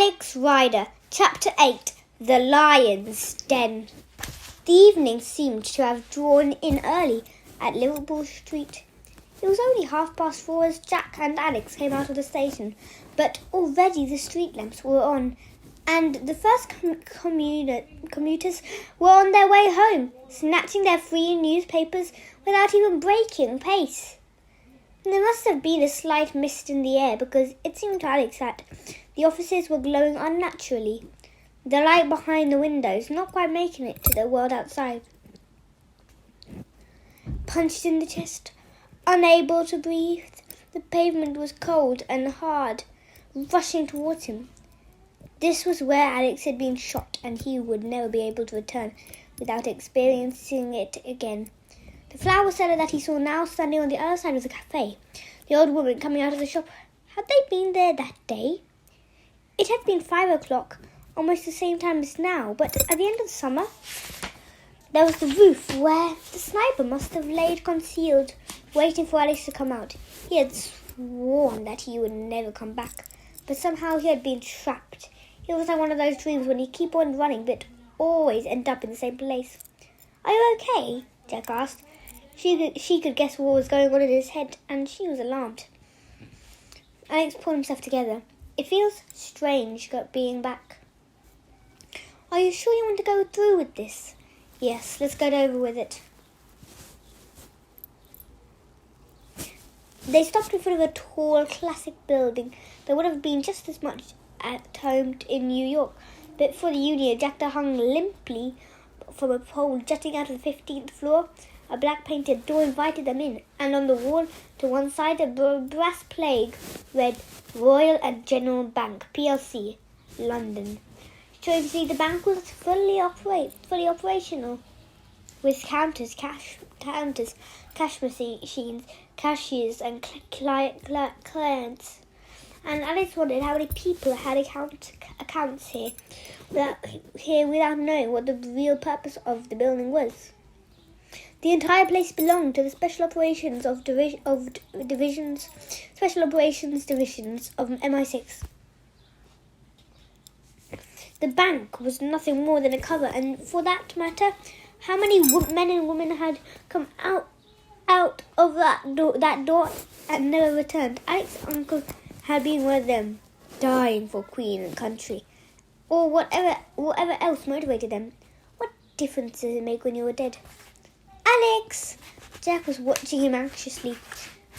Alex Rider, Chapter 8, The Lion's Den. The evening seemed to have drawn in early at Liverpool Street. It was only 4:30 as Jack and Alex came out of the station, but already the street lamps were on, and the first commuters were on their way home, snatching their free newspapers without even breaking pace. There must have been a slight mist in the air, because it seemed to Alex that the offices were glowing unnaturally, the light behind the windows not quite making it to the world outside. Punched in the chest, unable to breathe, the pavement was cold and hard, rushing towards him. This was where Alex had been shot, and he would never be able to return without experiencing it again. The flower seller that he saw now standing on the other side of the cafe, the old woman coming out of the shop, had they been there that day? It had been 5 o'clock, almost the same time as now, but at the end of the summer, there was the roof where the sniper must have laid concealed, waiting for Alex to come out. He had sworn that he would never come back, but somehow he had been trapped. It was like one of those dreams when you keep on running but always end up in the same place. "Are you okay?" Jack asked. She could guess what was going on in his head, and she was alarmed. Alex pulled himself together. "It feels strange being back." "Are you sure you want to go through with this?" "Yes, let's get over with it." They stopped in front of a tall, classic building that would have been just as much at home in New York, but for the Union Jack that hung limply from a pole jutting out of the 15th floor. A black-painted door invited them in, and on the wall to one side a brass plate read Royal and General Bank, PLC, London. Strangely, the bank was fully operational, with counters, cash machines, cashiers, and clients. And Alice wondered how many people had accounts here without knowing what the real purpose of the building was. The entire place belonged to the Special Operations Divisions of MI6. The bank was nothing more than a cover, and for that matter, how many men and women had come out of that door and never returned? Alex's uncle had been one of them, dying for Queen and country, or whatever else motivated them. What difference does it make when you are dead? "Alex!" Jack was watching him anxiously,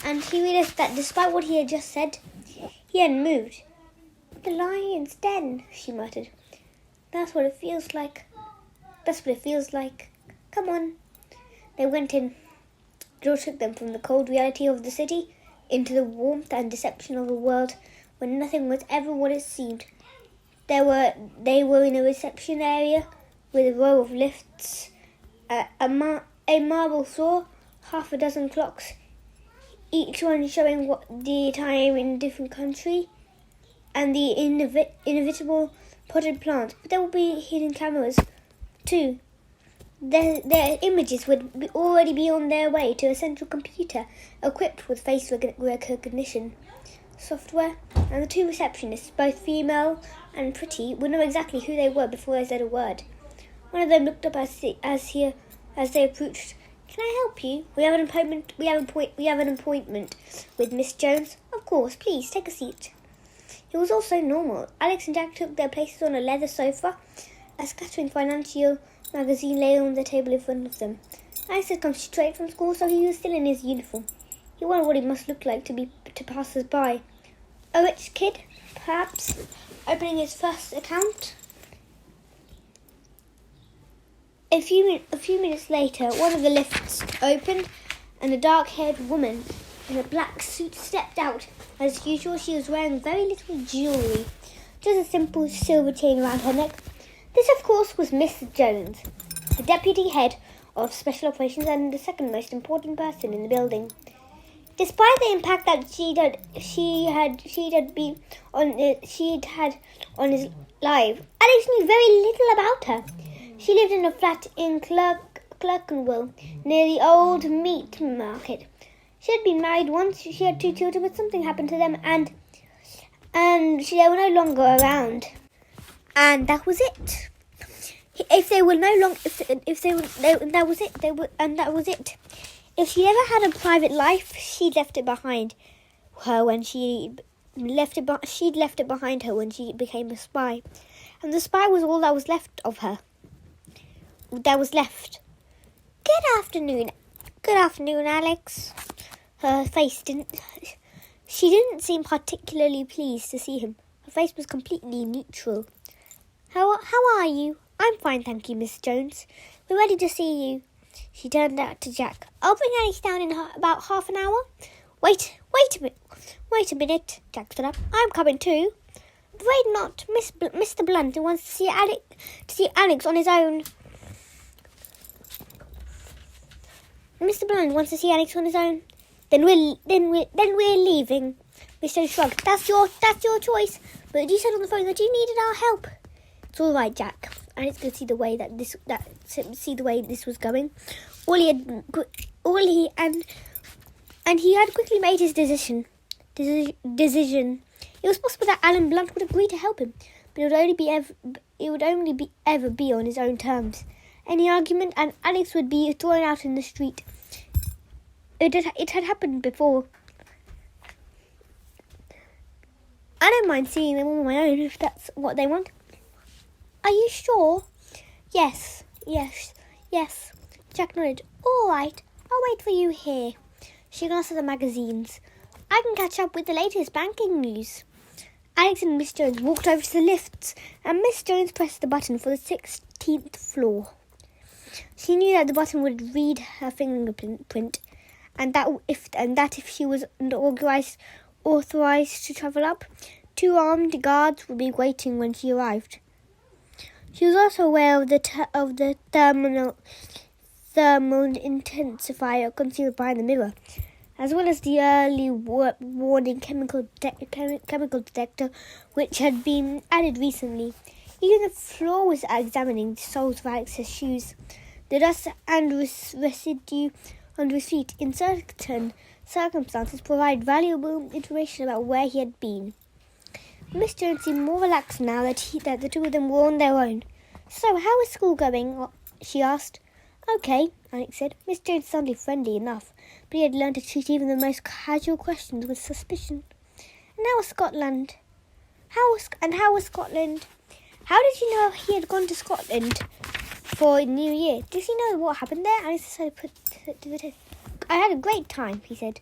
and he realized that despite what he had just said, he hadn't moved. "The lion's den," she muttered. That's what it feels like. Come on." They went in. The door took them from the cold reality of the city into the warmth and deception of a world where nothing was ever what it seemed. They were in a reception area with a row of lifts, a marble floor, half a dozen clocks, each one showing the time in a different country, and the inevitable potted plants. But there would be hidden cameras, too. Their images would already be on their way to a central computer equipped with face recognition software, and the two receptionists, both female and pretty, would know exactly who they were before they said a word. One of them looked up as they approached. "Can I help you? We have an appointment. We have an appointment with Miss Jones." "Of course, please take a seat." It was all so normal. Alex and Jack took their places on a leather sofa. A scattering financial magazine lay on the table in front of them. Alex had come straight from school, so he was still in his uniform. He wondered what he must look like to passers-by. A rich kid, perhaps, opening his first account. A few minutes later, one of the lifts opened, and a dark-haired woman in a black suit stepped out. As usual, she was wearing very little jewellery, just a simple silver chain around her neck. This, of course, was Miss Jones, the deputy head of Special Operations and the second most important person in the building. Despite the impact that she'd had on his life, Alex knew very little about her. She lived in a flat in Clerkenwell, near the old meat market. She had been married once. She had 2 children, but something happened to them, and and they were no longer around. And that was it. If they were no longer, if they were, that was it. That was it. If she ever had a private life, she left it behind her when she'd left it behind her when she became a spy, and the spy was all that was left of her. That was left. Good afternoon, Alex. Her face She didn't seem particularly pleased to see him. Her face was completely neutral. How are you? I'm fine, thank you, Miss Jones. We're ready to see you. She turned out to Jack. I'll bring Alice down in about half an hour. Wait a minute. Jack stood up. I'm coming too. Afraid not. Mr. Blunt wants to see Alex on his own. Mr. Blunt wants to see Alex on his own. Then we're leaving. Mr. shrugged. That's your choice. But you said on the phone that you needed our help. It's all right, Jack. Alex could see the way this was going. He had quickly made his decision. It was possible that Alan Blunt would agree to help him, but it would only ever be on his own terms. Any argument, and Alex would be thrown out in the street. It had happened before. I don't mind seeing them on my own if that's what they want. Are you sure? Yes. Jack nodded. All right, I'll wait for you here. She glanced at the magazines. I can catch up with the latest banking news. Alex and Miss Jones walked over to the lifts, and Miss Jones pressed the button for the 16th floor. She knew that the button would read her fingerprint, and that if she was authorized to travel up, 2 armed guards would be waiting when she arrived. She was also aware of the thermal intensifier concealed behind the mirror, as well as the early warning chemical detector, which had been added recently. Even the floor was examining the soles of Alex's shoes. The dust and residue on his feet in certain circumstances provide valuable information about where he had been. Miss Jones seemed more relaxed now that the two of them were on their own. So, how is school going? She asked. Okay, Alex said. Miss Jones sounded friendly enough, but he had learned to treat even the most casual questions with suspicion. And how was Scotland? How was Scotland? How did you know he had gone to Scotland for New Year? Does he know what happened there? Alex decided to put to the test. I had a great time, he said.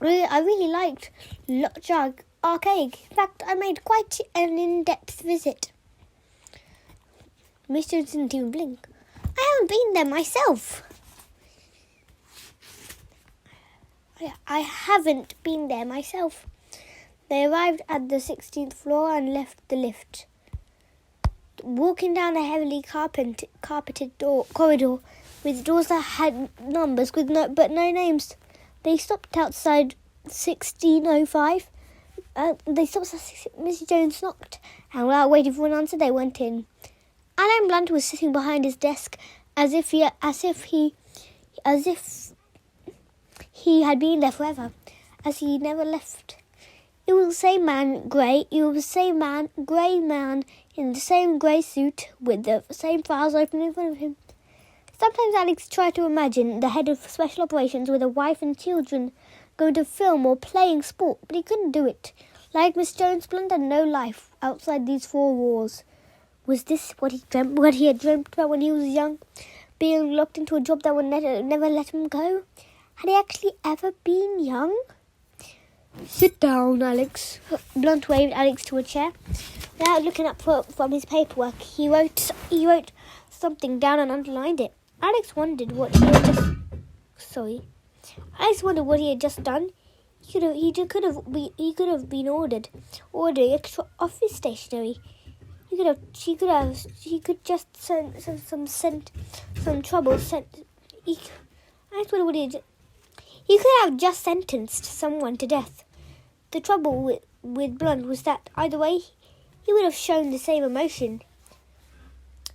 I really liked Lockjug Arcade. In fact, I made quite an in-depth visit. Miss Jones didn't even blink. I haven't been there myself. I haven't been there myself. They arrived at the 16th floor and left the lift. Walking down a heavily carpeted corridor with doors that had numbers but no names. They stopped outside 1605. Mrs. Jones knocked, and without waiting for an answer, they went in. Alan Blunt was sitting behind his desk, as if he had been there forever, as he never left. It was the same grey man in the same grey suit with the same files open in front of him. Sometimes Alex tried to imagine the head of special operations with a wife and children going to film or playing sport, but he couldn't do it. Like Miss Jones, Blunt had no life outside these 4 walls. Was this what he had dreamt about when he was young? Being locked into a job that would never let him go? Had he actually ever been young? Sit down, Alex. Blunt waved Alex to a chair. Without looking up from his paperwork, he wrote something down and underlined it. Alex wondered what he had just done. He could have been ordering extra office stationery. He could just send some trouble. He could have just sentenced someone to death. The trouble with Blunt was that either way, he would have shown the same emotion.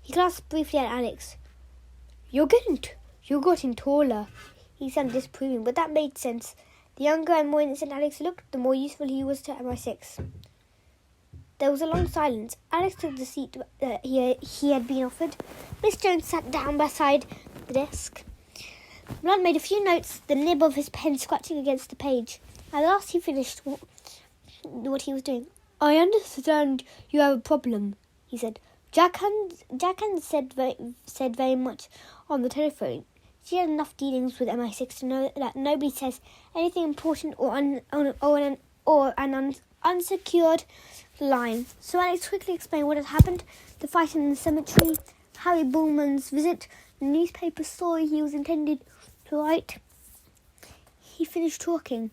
He glanced briefly at Alex. You're getting taller. He sounded disapproving, but that made sense. The younger and more innocent Alex looked, the more useful he was to MI6. There was a long silence. Alex took the seat he had been offered. Miss Jones sat down beside the desk. Blunt made a few notes, the nib of his pen scratching against the page. At last he finished what he was doing. "I understand you have a problem," he said. Jack said very much on the telephone. She had enough dealings with MI6 to know that nobody says anything important or an unsecured line. So Alex quickly explained what had happened, the fight in the cemetery, Harry Bullman's visit, the newspaper story he was intended to write. He finished talking.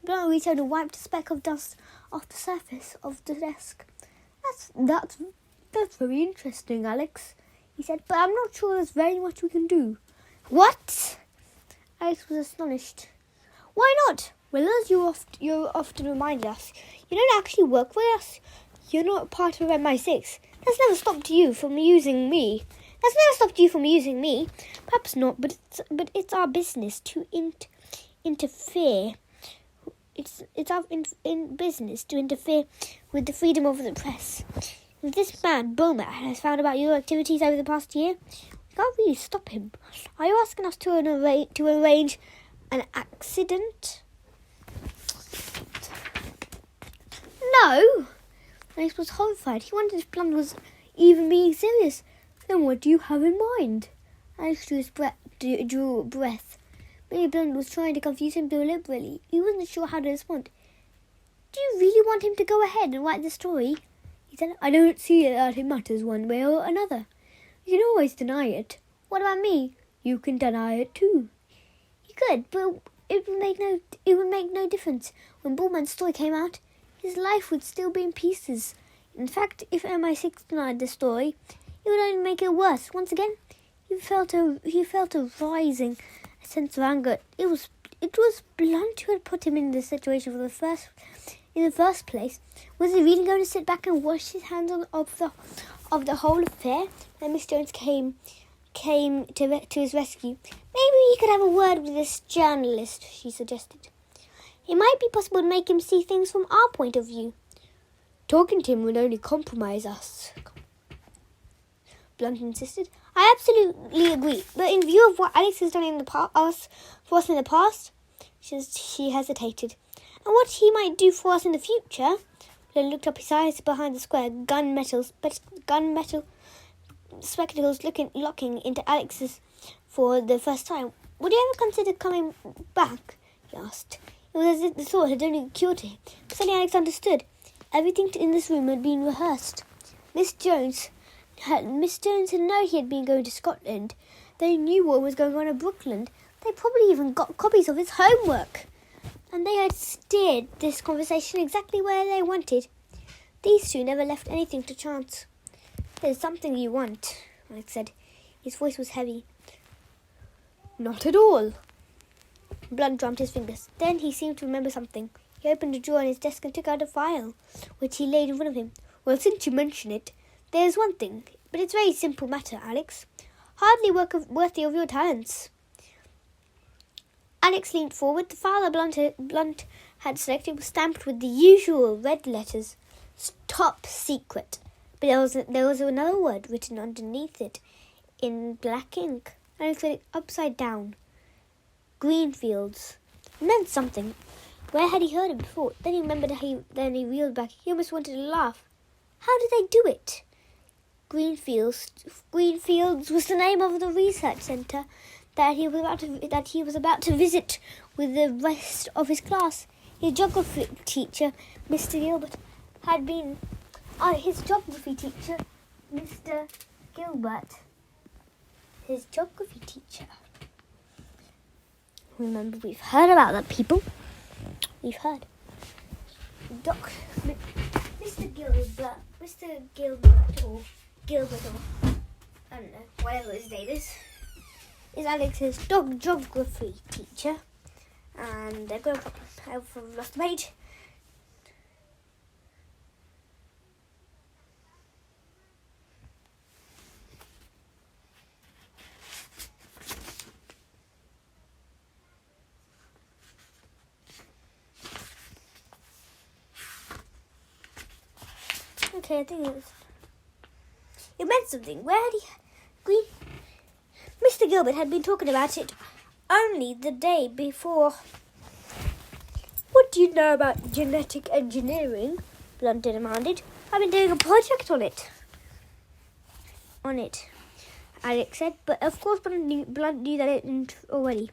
Blunt reached out and wiped a speck of dust off the surface of the desk. That's very interesting, Alex," he said, "but I'm not sure there's very much we can do." "What?" Alex was astonished. "Why not? Well, as you often remind us, you don't actually work with us. You're not part of MI6. That's never stopped you from using me. Perhaps not, but it's our business to interfere. It's our business to interfere with the freedom of the press. If this man, Beaumont, has found about your activities over the past year, we can't really stop him. Are you asking us to arrange an accident?" "No." Alex was horrified. He wondered if Blunt was even being serious. "Then what do you have in mind?" Alex drew a breath. Maybe Blunt was trying to confuse him deliberately. He wasn't sure how to respond. "Do you really want him to go ahead and write the story?" he said. "I don't see that it matters one way or another. You can always deny it." "What about me?" "You can deny it too." "You could, but it would make no difference. When Bullman's story came out, his life would still be in pieces. In fact, if MI6 denied the story, it would only make it worse." Once again, he felt a rising sense of anger. It was Blunt who had put him in this situation in the first place. Was he really going to sit back and wash his hands of the whole affair? And Miss Jones came to his rescue. "Maybe he could have a word with this journalist," she suggested. "It might be possible to make him see things from our point of view." "Talking to him would only compromise us," Blunt insisted. "I absolutely agree, but in view of what Alex has done for us in the past," she hesitated, "and what he might do for us in the future," Blunt looked up, his eyes behind the square gunmetal spectacles looking into Alex's for the first time. "Would you ever consider coming back?" he asked. It was as if the thought had only occurred to him. Suddenly Alex understood. Everything in this room had been rehearsed. Miss Jones had known he had been going to Scotland. They knew what was going on in Brooklyn. They probably even got copies of his homework. And they had steered this conversation exactly where they wanted. These two never left anything to chance. "There's something you want," Alex said. His voice was heavy. "Not at all." Blunt drummed his fingers. Then he seemed to remember something. He opened a drawer on his desk and took out a file, which he laid in front of him. "Well, since you mention it, there's one thing, but it's a very simple matter, Alex. Hardly worthy of your talents." Alex leaned forward. The file Blunt had selected was stamped with the usual red letters. "Top secret." But there was another word written underneath it in black ink. Alex read it upside down. Greenfields. It meant something. Where had he heard it before? Then he remembered then he reeled back. He almost wanted to laugh. How did they do it? Greenfields was the name of the research centre that he was about to visit with the rest of his class. His geography teacher, Mr. Gilbert, had been his geography teacher. Remember, we've heard about that, people. We've heard. Mr. Gilbert, or I don't know, whatever his name is Alex's geography teacher. And they're going to have lost the page. Okay, I think it meant something. Mr. Gilbert had been talking about it only the day before. What do you know about genetic engineering? Blunt demanded. I've been doing a project on it, Alex said, but of course Blunt knew that it already.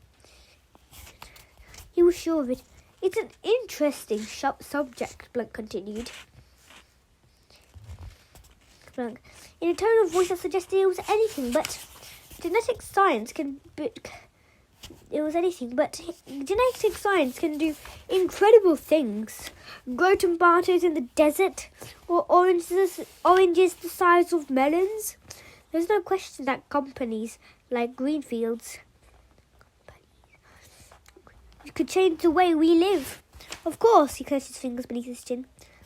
He was sure of it. It's an interesting subject, Blunt continued. Blunt, in a tone of voice that suggested it was anything but genetic science can do incredible things. Grow tomatoes in the desert, or oranges the size of melons. There's no question that companies like Greenfields could change the way we live. Of course, he closed his fingers beneath his chin.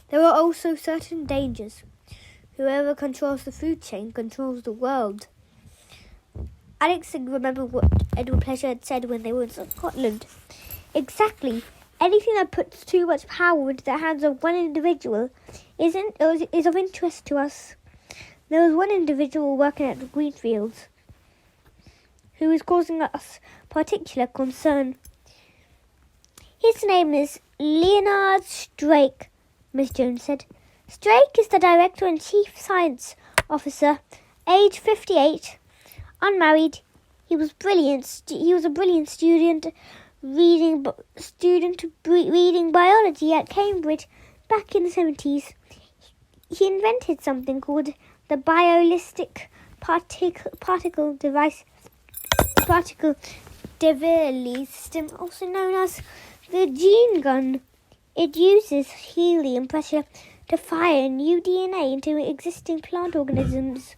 There are also certain dangers. Whoever controls the food chain controls the world. Alex remembered what Edward Pleasure had said when they were in Scotland. Exactly. Anything that puts too much power into the hands of one individual is of interest to us. There was one individual working at Greenfields who is causing us particular concern. His name is Leonard Strake, Miss Jones said. Strake is the Director and Chief Science Officer, age 58, unmarried. He was brilliant. He was a brilliant student reading biology at Cambridge back in the 70s. He invented something called the biolistic particle delivery system, also known as the gene gun. It uses helium pressure to fire new DNA into existing plant organisms.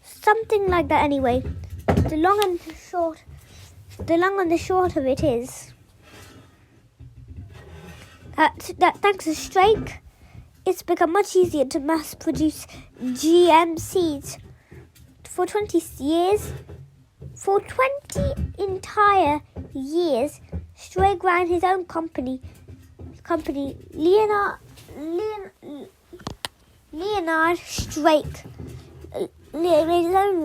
Something like that anyway. The long and the short of it is that thanks to Strake, it's become much easier to mass produce GM seeds. For 20 entire years, Strake ran his own company Leonard Strake made his own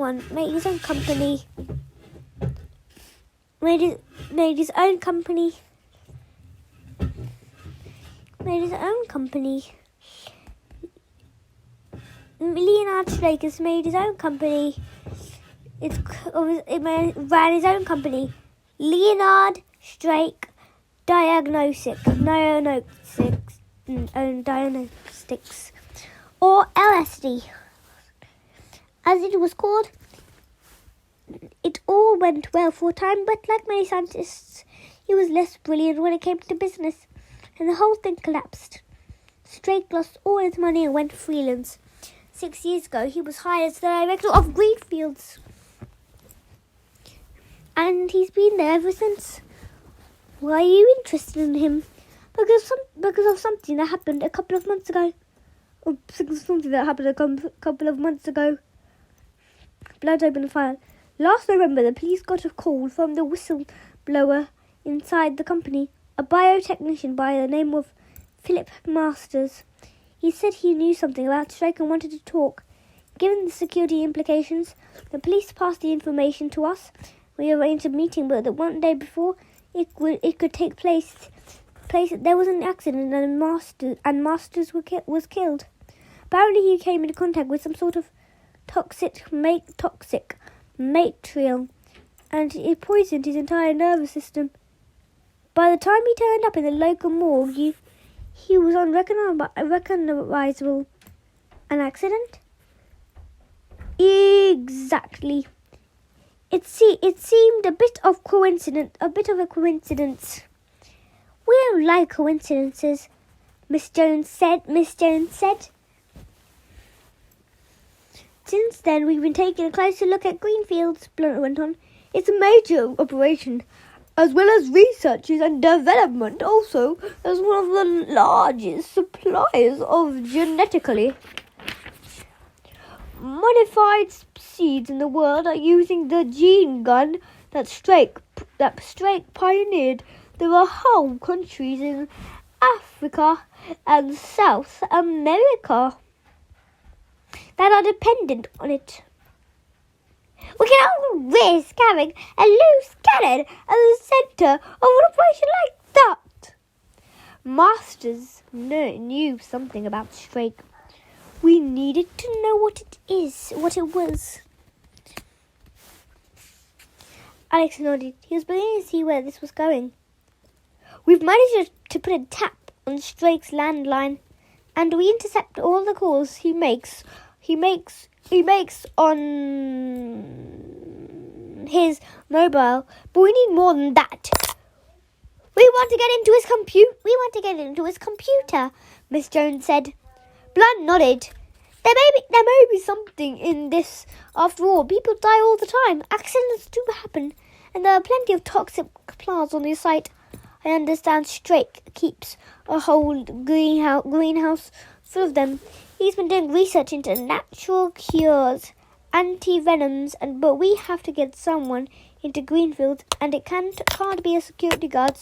company. Leonard Strake has made his own company. Ran his own company. Leonard Strake Diagnostics, or LSD, as it was called. It all went well for a time, but like many scientists, he was less brilliant when it came to business, and the whole thing collapsed. Strake lost all his money and went freelance. 6 years ago, he was hired as the director of Greenfields, and he's been there ever since. Why are you interested in him? Because of something that happened a couple of months ago. Blood opened the file. Last November, the police got a call from the whistleblower inside the company, a biotechnician by the name of Philip Masters. He said he knew something about Strake and wanted to talk. Given the security implications, the police passed the information to us. We arranged a meeting, but that one day before it could take place, there was an accident and Masters was killed. Apparently, he came into contact with some sort of toxic material, and it poisoned his entire nervous system. By the time he turned up in the local morgue, he was unrecognizable. An accident? Exactly. It seemed a bit of a coincidence. We don't like coincidences, Miss Jones said. Since then, we've been taking a closer look at Greenfields, Blunt went on. It's a major operation, as well as research and development, also as one of the largest suppliers of genetically modified seeds in the world are using the gene gun that Strake pioneered. There are whole countries in Africa and South America that are dependent on it. We cannot risk having a loose cannon at the centre of an operation like that. Masters knew something about Strake. We needed to know what it was. Alex nodded. He was beginning to see where this was going. We've managed to put a tap on Strake's landline, and we intercept all the calls he makes on his mobile. But we need more than that. We want to get into his computer, Miss Jones said. Blunt nodded. There may be something in this. After all, people die all the time. Accidents do happen, and there are plenty of toxic plants on the site. I understand Strake keeps a whole greenhouse full of them. He's been doing research into natural cures, anti-venoms, but we have to get someone into Greenfield, and it can't be a security guard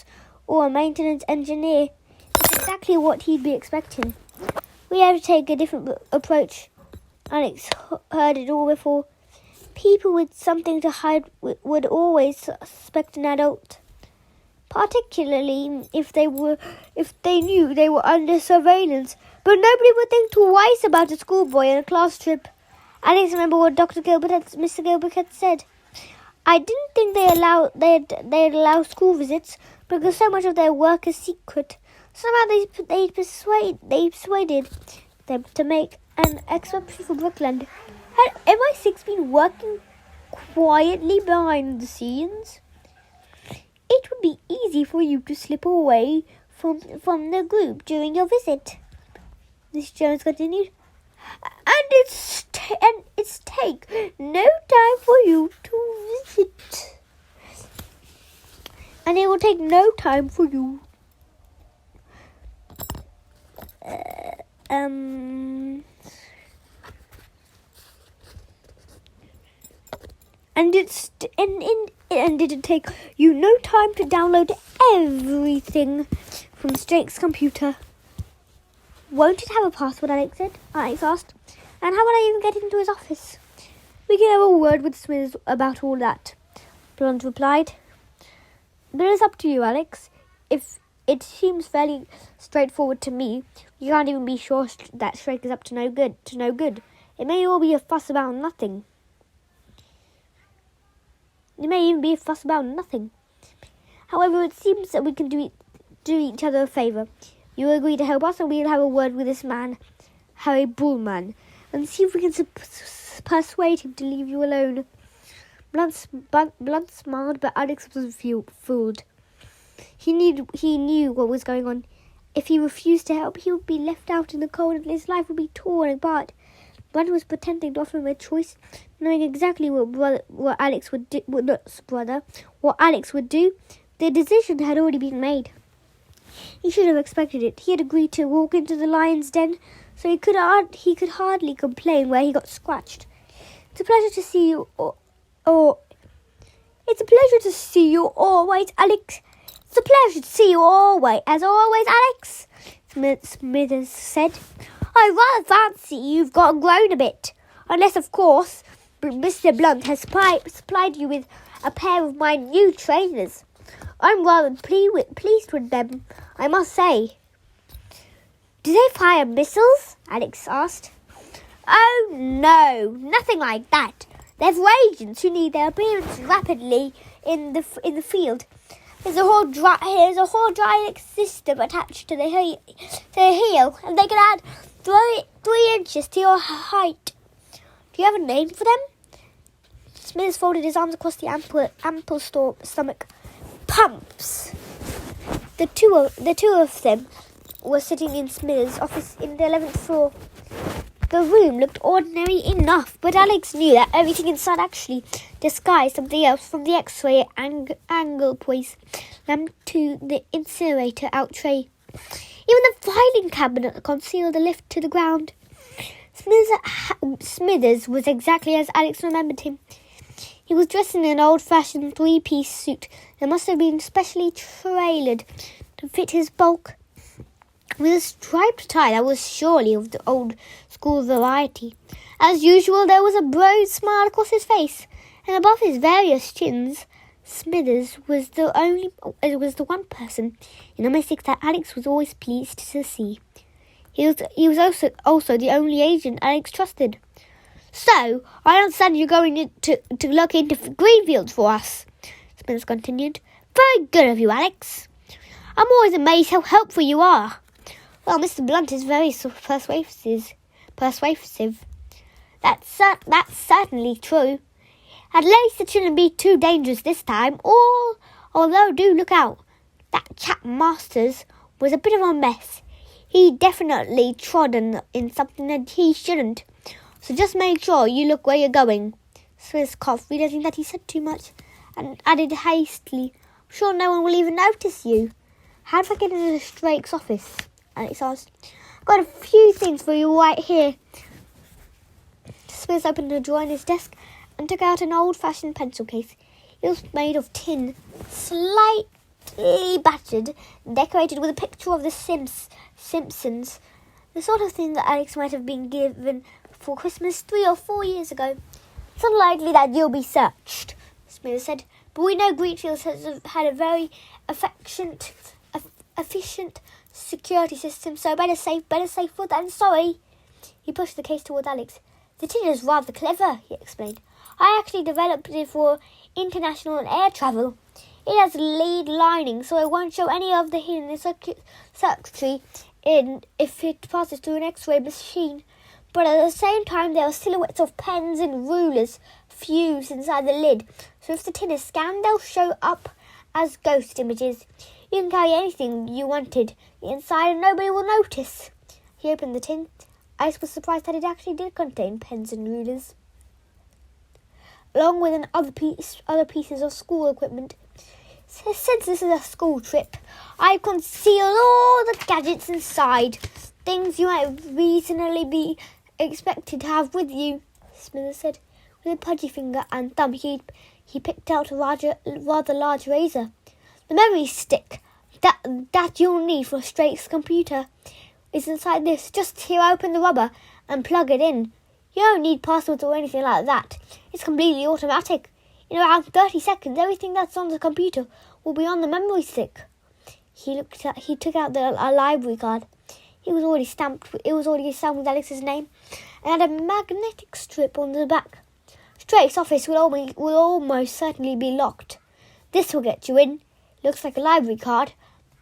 or a maintenance engineer. It's exactly what he'd be expecting. We have to take a different approach. Alex heard it all before. People with something to hide would always suspect an adult, particularly if they knew they were under surveillance. But nobody would think twice about a schoolboy on a class trip. Alex remembered what Mr. Gilbert had said. I didn't think they'd allow school visits because so much of their work is secret. Somehow they persuaded them to make an exception for Brookland. Had MI6 been working quietly behind the scenes? It would be easy for you to slip away from the group during your visit, Miss Jones continued. And it's take no time for you to visit. And it will take no time for you. And it'll take you no time to download everything from Strake's computer. Won't it have a password, Alex asked. And how would I even get into his office? We can have a word with Smithers about all that, Blunt replied. But it's up to you, Alex. If it seems fairly straightforward to me, you can't even be sure that Strake is up to no good. It may all be a fuss about nothing. However, it seems that we can do each other a favour. You agree to help us, and we'll have a word with this man, Harry Bullman, and see if we can persuade him to leave you alone. Blunt smiled, but Alex was fooled. He knew what was going on. If he refused to help, he would be left out in the cold, and his life would be torn apart. Blunt was pretending to offer him a choice, knowing exactly what Alex would do. What Alex would do. The decision had already been made. He should have expected it. He had agreed to walk into the lion's den, so he could hardly complain where he got scratched. It's a pleasure to see you. It's a pleasure to see you always, Alex. It's a pleasure to see you always, as always, Alex, Smithers said. I rather fancy you've grown a bit. Unless, of course, Mr. Blunt has supplied you with a pair of my new trainers. I'm rather pleased with them, I must say. Do they fire missiles? Alex asked. Oh, no, nothing like that. They're for agents who need their appearance rapidly in the field. Here's a whole hydraulic system attached to the heel, and they can add 3 inches to your height. Do you have a name for them? Smithers folded his arms across the ample stomach. Pumps. The two of them were sitting in Smithers' office in the 11th floor. The room looked ordinary enough, but Alex knew that everything inside actually disguised something else, from the X-ray angle poise lamp to the incinerator out tray. Even the filing cabinet concealed a lift to the ground. Smithers was exactly as Alex remembered him. He was dressed in an old-fashioned 3-piece suit that must have been specially tailored to fit his bulk. with a striped tie that was surely of the old school variety. As usual, there was a broad smile across his face, and above his various chins, Smithers was the one person in MI6 that Alex was always pleased to see. He was also the only agent Alex trusted. "So, I understand you're going to look into Greenfields for us," Smithers continued. "Very good of you, Alex. I'm always amazed how helpful you are." "Well, Mr. Blunt is very persuasive. That's certainly true. At least it shouldn't be too dangerous this time, although do look out. That chap Masters was a bit of a mess. He definitely trod in something that he shouldn't. So just make sure you look where you're going." Smithers coughed, realizing that he said too much, and added hastily, "I'm sure no one will even notice you." "How do I get into Drake's office?" Alex asked. "Got a few things for you right here." Smithers opened a drawer in his desk and took out an old-fashioned pencil case. It was made of tin, slightly battered, decorated with a picture of the Simpsons, the sort of thing that Alex might have been given for Christmas 3 or 4 years ago. "It's unlikely that you'll be searched," Smithers said, "but we know Greenfields has had a very efficient security system, so better safe than sorry." He pushed the case towards Alex. "The tin is rather clever," he explained. "I actually developed it for international air travel. It has lead lining, so it won't show any of the hidden circuitry if it passes through an X-ray machine. But at the same time, there are silhouettes of pens and rulers fused inside the lid, so if the tin is scanned, they'll show up as ghost images. You can carry anything you wanted inside and nobody will notice." He opened the tin. Alex was surprised that it actually did contain pens and rulers, along with other pieces of school equipment. "Since this is a school trip, I've concealed all the gadgets inside, things you might reasonably be expected to have with you," Smithers said. With a pudgy finger and thumb, he picked out a rather large razor. "The memory stick that you'll need for Strake's computer is inside this. Just tear open the rubber and plug it in. You don't need passwords or anything like that. It's completely automatic. In around 30 seconds, everything that's on the computer will be on the memory stick." He took out a library card. It was already stamped with Alex's name and had a magnetic strip on the back. "Strake's office will almost certainly be locked. This will get you in. Looks like a library card,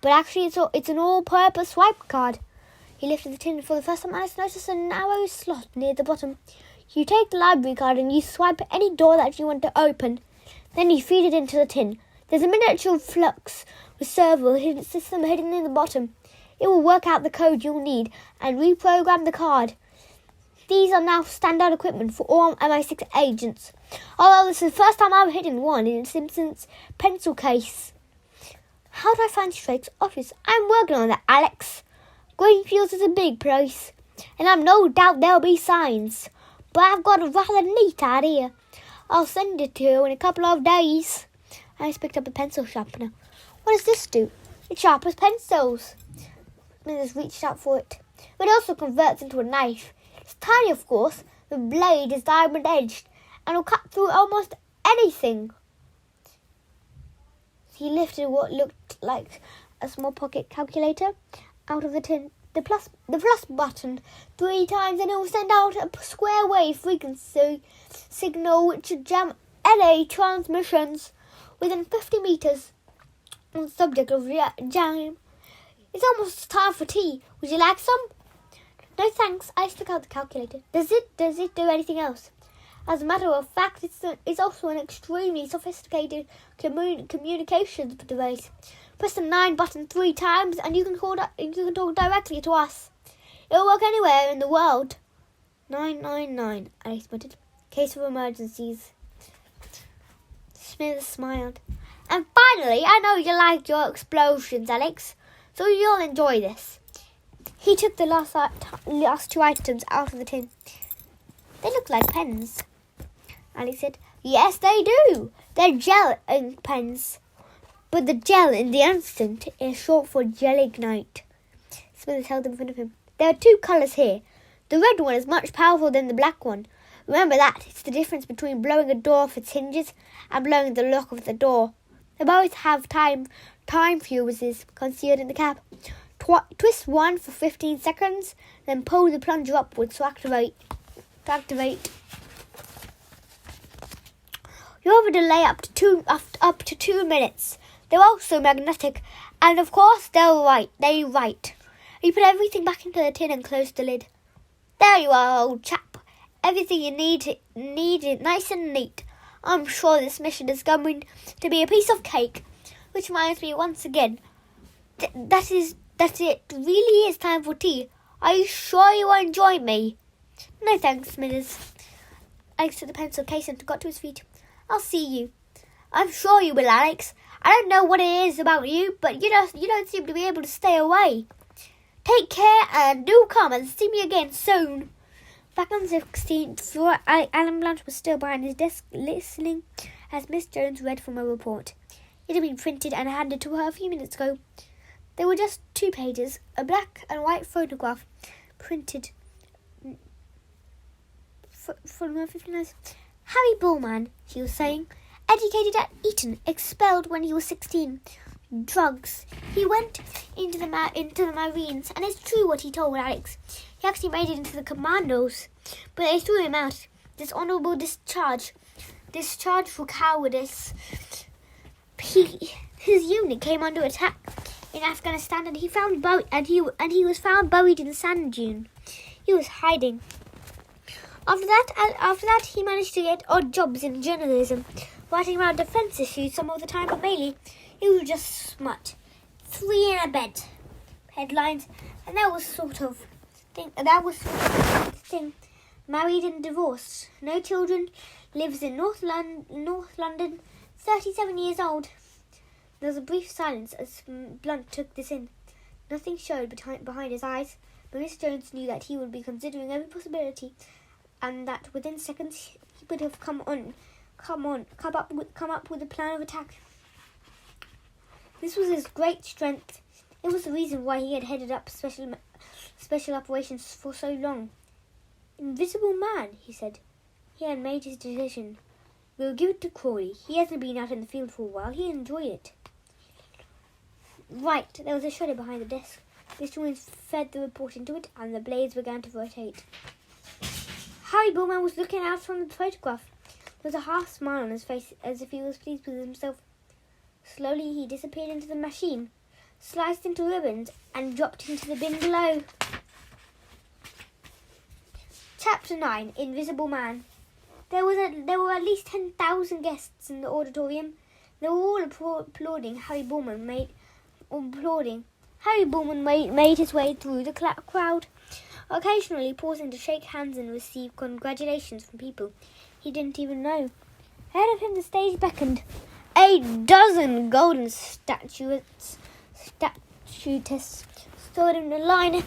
but actually it's an all-purpose swipe card." He lifted the tin. For the first time, Alex noticed a narrow slot near the bottom. You take the library card and you swipe any door that you want to open. Then you feed it into the tin. There's a miniature flux servo system hidden in the bottom. It will work out the code you'll need and reprogram the card. These are now standard equipment for all MI6 agents, although this is the first time I've hidden one in Simpson's pencil case. "How do I find Strake's office?" "I'm working on that, Alex. Greenfields is a big place, and I've no doubt there'll be signs. But I've got a rather neat idea. I'll send it to you in a couple of days." Alex picked up a pencil sharpener. "What does this do?" "It sharpens pencils." Smithers reached out for it. "But it also converts into a knife. It's tiny, of course. The blade is diamond-edged and will cut through almost anything." He lifted what looked like a small pocket calculator out of the tin. The plus button 3 times and it will send out a square wave frequency signal which would jam LA transmissions within 50 meters on the subject of jam. "It's almost time for tea. Would you like some?" "No thanks." I took out the calculator. Does it do anything else?" "As a matter of fact, it's also an extremely sophisticated communications device. Press the 9 button 3 times and you can talk directly to us. It'll work anywhere in the world." 999, I muttered. "Case of emergencies." Smithers smiled. "And finally, I know you liked your explosions, Alex, so you'll enjoy this." He took the last 2 items out of the tin. "They look like pens," Alex said. "Yes, they do. They're gel ink pens. But the gel in the instant is short for gelignite." Smithers held in front of him. "There are two colours here. The red one is much powerful than the black one. Remember that. It's the difference between blowing a door off its hinges and blowing the lock of the door. The both have time fuses concealed in the cap. Twist one for 15 seconds, then pull the plunger upwards to activate. You have a delay up to 2 minutes. They're also magnetic, and of course they write. You put everything back into the tin and close the lid. There you are, old chap. Everything you need it nice and neat. I'm sure this mission is going to be a piece of cake." Which reminds me once again, that's it. Really is time for tea. Are you sure you won't join me? "No thanks, Smithers." Alex took the pencil case and got to his feet. "I'll see you." "I'm sure you will, Alex. I don't know what it is about you, but you don't seem to be able to stay away. Take care and do come and see me again soon." Back on the 16th floor, Alan Blunt was still behind his desk listening as Miss Jones read from a report. It had been printed and handed to her a few minutes ago. There were just 2 pages, a black and white photograph printed from her 59. "Harry Bullman," she was saying, "educated at Eton, expelled when he was 16. Drugs. He went into the Marines, and it's true what he told Alex. He actually made it into the Commandos, but they threw him out. Dishonourable discharge. Discharge for cowardice. His unit came under attack in Afghanistan, and he was found buried in the sand dune. He was hiding. After that, he managed to get odd jobs in journalism, writing about defence issues some of the time, but mainly it was just smut. 3 in a bed headlines, and that was sort of thing. Married and divorced, no children, lives in North London, 37 years old." There was a brief silence as Blunt took this in. Nothing showed behind his eyes, but Miss Jones knew that he would be considering every possibility, and that within seconds he would have come up with a plan of attack. This was his great strength. It was the reason why he had headed up special operations for so long. "Invisible Man," he said. He had made his decision. "We'll give it to Crawley. He hasn't been out in the field for a while. He enjoyed it." Right, there was a shutter behind the desk. Miss Jones fed the report into it, and the blades began to rotate. Harry Bullman was looking out from the photograph. There was a half smile on his face, as if he was pleased with himself. Slowly he disappeared into the machine, sliced into ribbons, and dropped into the bin below. Chapter 9, Invisible Man. There were at least 10,000 guests in the auditorium. They were all applauding. Harry Bullman made his way through the crowd, occasionally pausing to shake hands and receive congratulations from people he didn't even know. Ahead of him the stage beckoned. A dozen golden statuettes stood in a line,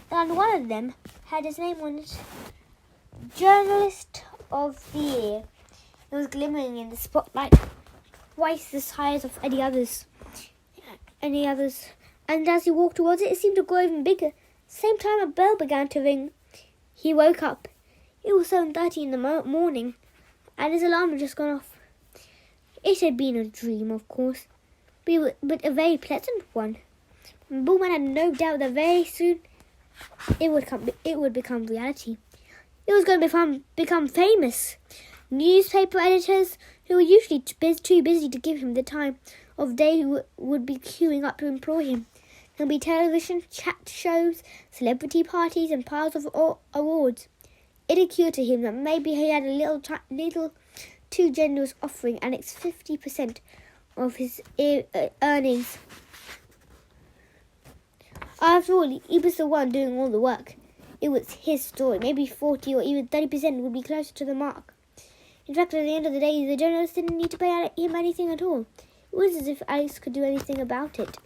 and one of them had his name on it. Journalist of the Year. It was glimmering in the spotlight, twice the size of any others. And as he walked towards it, it seemed to grow even bigger. Same time a bell began to ring. He woke up. It was 7:30 in the morning, and his alarm had just gone off. It had been a dream, of course, but a very pleasant one. Bullman had no doubt that very soon it would become reality. It was going to become famous. Newspaper editors, who were usually too busy to give him the time of day, would be queuing up to employ him. There'll be television, chat shows, celebrity parties, and piles of awards. It occurred to him that maybe he had a little too generous offering Alex 50% of his earnings. After all, he was the one doing all the work. It was his story. Maybe 40 or even 30% would be closer to the mark. In fact, at the end of the day, the journalist didn't need to pay him anything at all. It was as if Alex could do anything about it.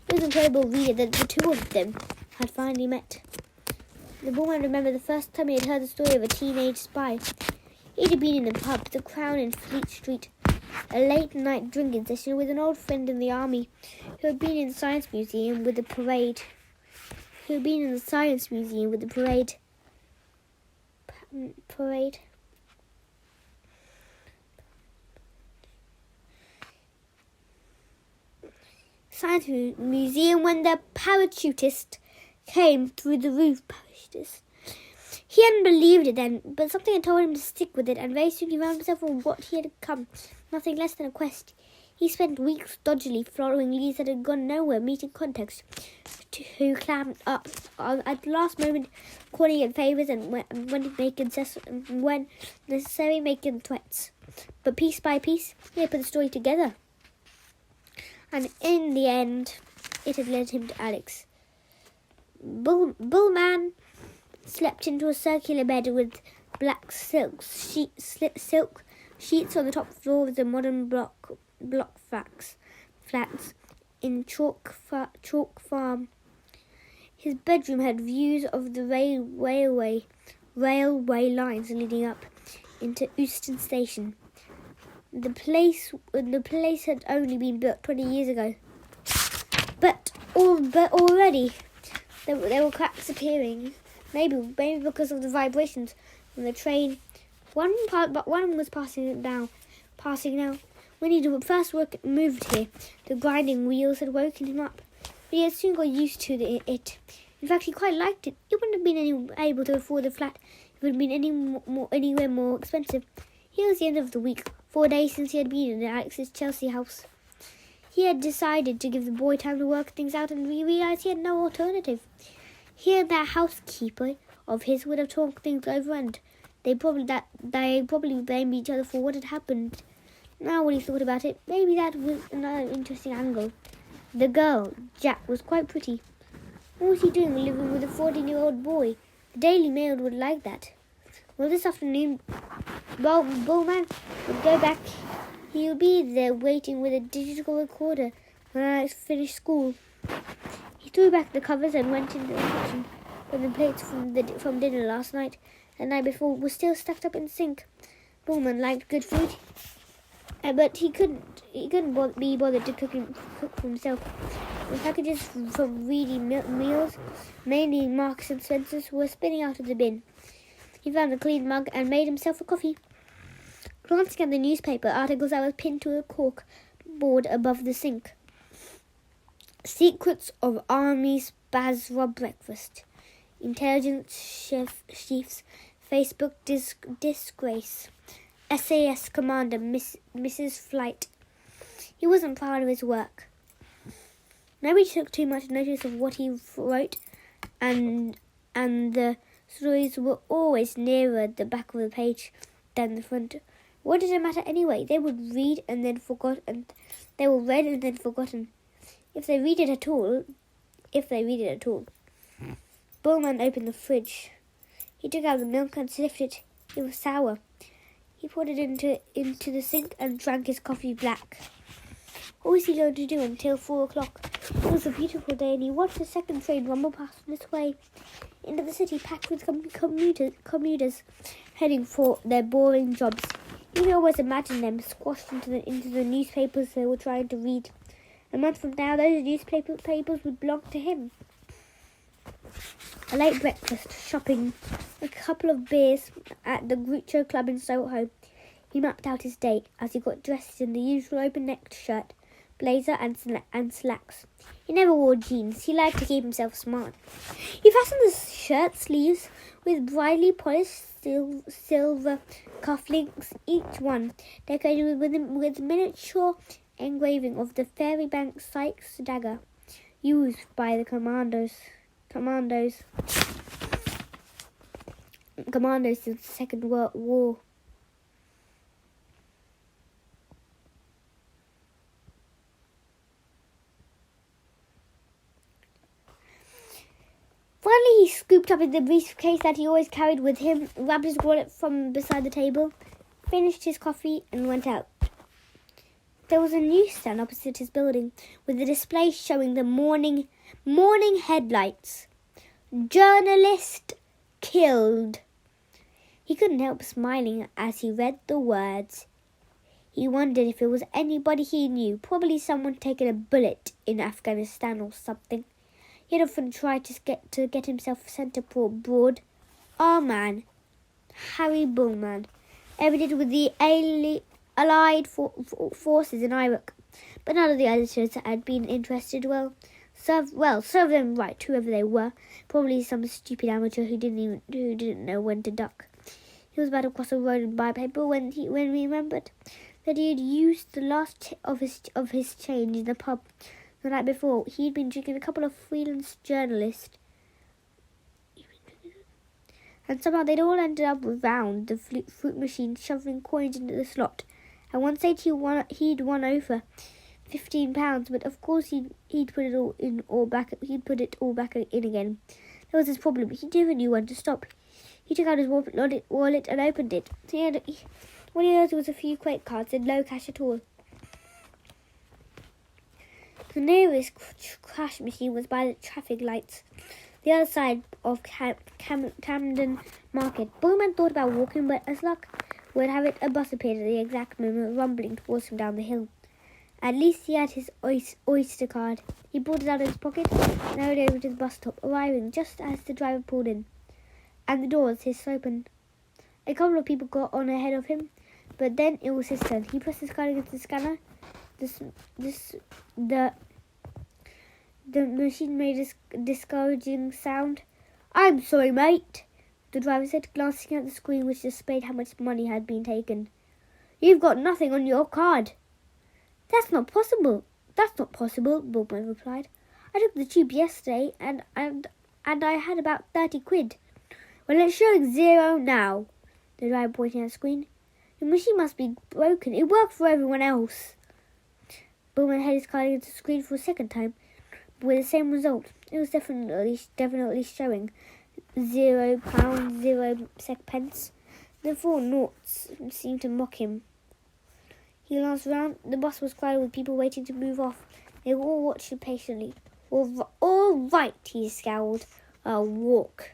It was incredible to read that the two of them had finally met. The Bullman remembered the first time he had heard the story of a teenage spy. He had been in the pub, the Crown in Fleet Street, a late-night drinking session with an old friend in the army who had been in the Science Museum with the parade. who'd been in the Science Museum with the parade. Science Museum when the parachutist came through the roof. He hadn't believed it then, but something had told him to stick with it, and very soon he found himself on what he had come, nothing less than a quest. He spent weeks dodgily following leads that had gone nowhere, meeting contacts who climbed up at the last moment, calling in favours and when necessary making threats. But piece by piece, he had put the story together. And in the end, it had led him to Alex. Bullman slept into a circular bed with black silk sheets on the top floor of the modern block flats in Chalk Farm. His bedroom had views of the railway lines leading up into Euston Station. The place had only been built 20 years ago, but already there were cracks appearing. Maybe because of the vibrations from the train. One was passing now. When he first moved here, the grinding wheels had woken him up. But he had soon got used to it. In fact, he quite liked it. He wouldn't have been able to afford the flat if it had been anywhere more expensive. Here was the end of the week, 4 days since he had been in Alex's Chelsea house. He had decided to give the boy time to work things out, and he realised he had no alternative. He and that housekeeper of his would have talked things over, and they probably blamed each other for what had happened. Now when he thought about it, maybe that was another interesting angle. The girl, Jack, was quite pretty. What was he doing living with a 14-year-old boy? The Daily Mail would like that. Well, this afternoon, Bullman would go back. He would be there waiting with a digital recorder when Alex finished school. He threw back the covers and went into the kitchen, where the plates from dinner last night and the night before were still stacked up in the sink. Bullman liked good food, but he couldn't be bothered to cook for himself. The packages from Reedy Meals, mainly Marks and Spencer's, were spinning out of the bin. He found a clean mug and made himself a coffee. Glancing at the newspaper articles that were pinned to a cork board above the sink. Secrets of Army's Basra breakfast. Intelligence chief's Facebook disgrace. SAS commander Mrs. Flight. He wasn't proud of his work. Nobody took too much notice of what he wrote, and the stories were always nearer the back of the page than the front. What did it matter anyway? They would read and then forgot, and they were read and then forgotten. If they read it at all. Bullman opened the fridge. He took out the milk and sniffed it. It was sour. He poured it into the sink and drank his coffee black. What was he going to do until 4 o'clock? It was a beautiful day, and he watched the second train rumble past on its way into the city, packed with commuters heading for their boring jobs. He could always imagine them squashed into the newspapers they were trying to read. A month from now, those newspapers would belong to him. A late breakfast, shopping, a couple of beers at the Groucho Club in Soho. He mapped out his day as he got dressed in the usual open-necked shirt, blazer and slacks. He never wore jeans. He liked to keep himself smart. He fastened the shirt sleeves with brightly polished silver cufflinks, each one decorated with miniature engraving of the Fairybank Sykes dagger used by the commandos in the Second World War. Finally, he scooped up in the briefcase that he always carried with him, grabbed his wallet from beside the table, finished his coffee, and went out. There was a newsstand opposite his building, with a display showing the morning headlights. Journalist killed. He couldn't help smiling as he read the words. He wondered if it was anybody he knew, probably someone taking a bullet in Afghanistan or something. He had often tried to get himself sent abroad. Our man, Harry Bullman, evidently with the Allied forces in Iraq, but none of the editors had been interested. Serve them right, whoever they were. Probably some stupid amateur who didn't know when to duck. He was about to cross a road and buy paper when he remembered that he had used the last of his change in the pub the night before. He'd been drinking a couple of freelance journalists, and somehow they'd all ended up round the fruit machine, shoveling coins into the slot. At one stage he'd won over £15, but of course he'd put it all back in again. That was his problem. He never knew when to stop. He took out his wallet and opened it. What he had was a few credit cards and no cash at all. The nearest cash machine was by the traffic lights, the other side of Camden Market. Bullman thought about walking, but as luck would have it, a bus appeared at the exact moment, rumbling towards him down the hill. At least he had his Oyster card. He pulled it out of his pocket and hurried over to the bus stop, arriving just as the driver pulled in, and the doors hissed open. A couple of people got on ahead of him, but then it was his turn. He pressed his card against the scanner. The machine made a discouraging sound. "I'm sorry, mate," the driver said, glancing at the screen which displayed how much money had been taken. "You've got nothing on your card." That's not possible, Bullman replied. "I took the tube yesterday and I had about 30 quid. "Well, it's showing 0 now," the driver pointing at the screen. "Your machine must be broken. It worked for everyone else." Bullman had his card against the screen for a second time, but with the same result. It was definitely showing £0, 0 pence. The 4 noughts seemed to mock him. He glanced round. The bus was crowded with people waiting to move off. They were all watching patiently. All right, he scowled. "I'll walk."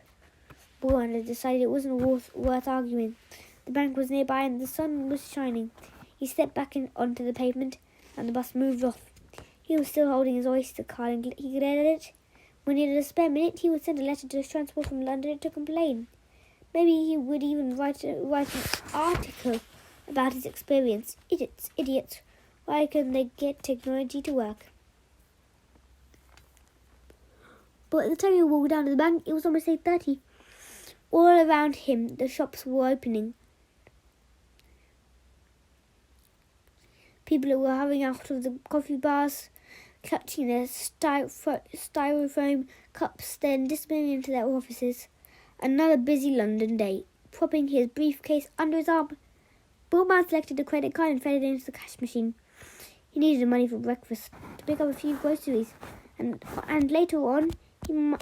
Bullman had decided it wasn't worth arguing. The bank was nearby and the sun was shining. He stepped back onto the pavement and the bus moved off. He was still holding his Oyster card and he glared at it. When he had a spare minute, he would send a letter to his transport from London to complain. Maybe he would even write an article about his experience. Idiots. Why couldn't they get technology to work? But at the time he walked down to the bank, it was almost 8:30. All around him, the shops were opening. People were hurrying out of the coffee bars, clutching their styrofoam cups, then disappearing into their offices. Another busy London day. Propping his briefcase under his arm, Bullman selected a credit card and fed it into the cash machine. He needed the money for breakfast, to pick up a few groceries, and later on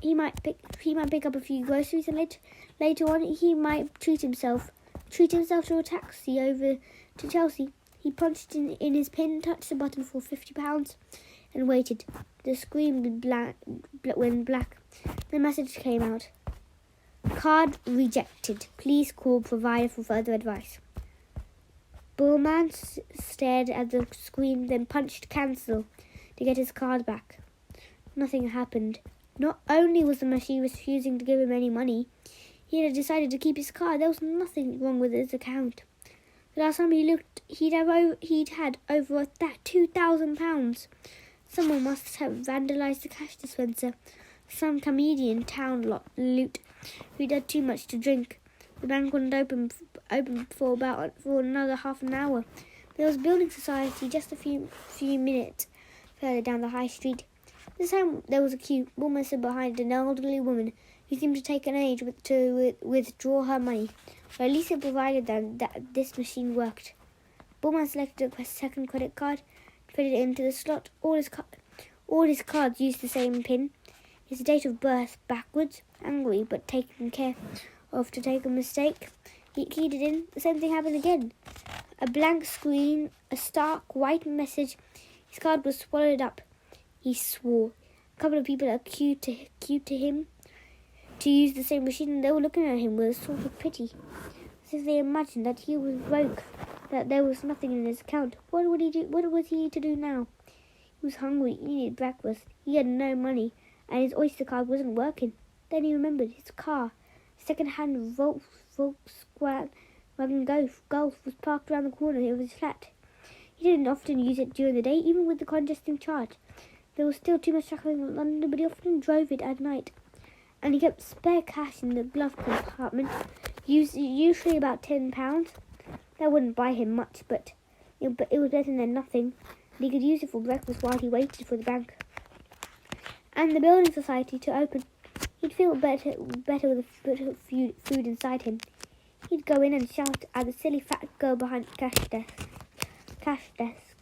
he might pick up a few groceries, and later on he might treat himself to a taxi over to Chelsea. He punched in his PIN, touched the button for £50, and waited. The screen went black. The message came out. "Card rejected. Please call provider for further advice." Bullman stared at the screen, then punched cancel to get his card back. Nothing happened. Not only was the machine refusing to give him any money, he had decided to keep his card. There was nothing wrong with his account. The last time he looked, he'd had over £2,000. Someone must have vandalised the cash dispenser. Some comedian town loot who'd had too much to drink. The bank wouldn't open for another half an hour. There was a building society just a few minutes further down the high street. This time there was a queue. Bullman stood behind an elderly woman who seemed to take an age to withdraw her money. Or at least it provided them that this machine worked. Bullman selected a second credit card, fed it into the slot. All his cards used the same PIN. His date of birth backwards. Angry, but taking care of to take a mistake. He keyed it in. The same thing happened again. A blank screen, a stark white message. His card was swallowed up. He swore. A couple of people are queued to him to use the same machine, and they were looking at him with a sort of pity, as if they imagined that he was broke, that there was nothing in his account. What would he do? What was he to do now? He was hungry. He needed breakfast. He had no money, and his Oyster card wasn't working. Then he remembered his car. A second-hand Volkswagen Golf was parked around the corner of his flat. He didn't often use it during the day, even with the congesting charge. There was still too much traffic in London, but he often drove it at night. And he kept spare cash in the glove compartment, usually about £10. That wouldn't buy him much, but it was better than nothing. And he could use it for breakfast while he waited for the bank and the building society to open. He'd feel better with a bit of food inside him. He'd go in and shout at the silly fat girl behind the cash desk.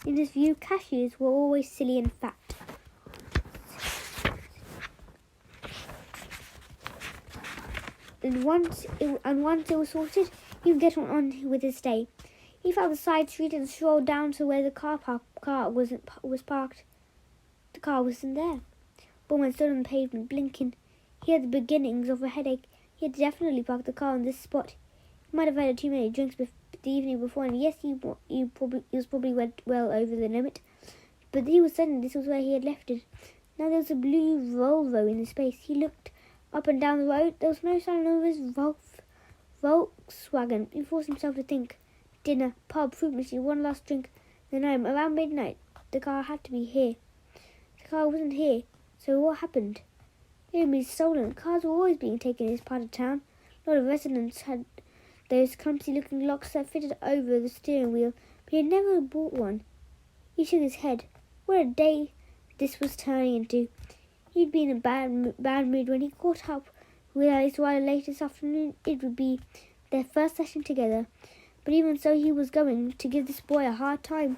In his view, cashiers were always silly and fat. And once it was sorted, he would get on with his day. He found the side street and strolled down to where the car was parked. The car wasn't there. Bowman stood on the pavement, blinking. He had the beginnings of a headache. He had definitely parked the car on this spot. He might have had too many drinks the evening before, and yes, he was probably well over the limit. But he was certain this was where he had left it. Now there was a blue Volvo in the space. He looked up and down the road. There was no sign of his Volkswagen. He forced himself to think. Dinner, pub, fruit machine, one last drink, then home. Around midnight, the car had to be here. The car wasn't here, so what happened? It had been stolen. Cars were always being taken in this part of town. A lot of residents had those clumsy-looking locks that fitted over the steering wheel, but he had never bought one. He shook his head. What a day this was turning into. He'd been in a bad mood when he caught up with Alice Ryder late this afternoon. It would be their first session together. But even so, he was going to give this boy a hard time.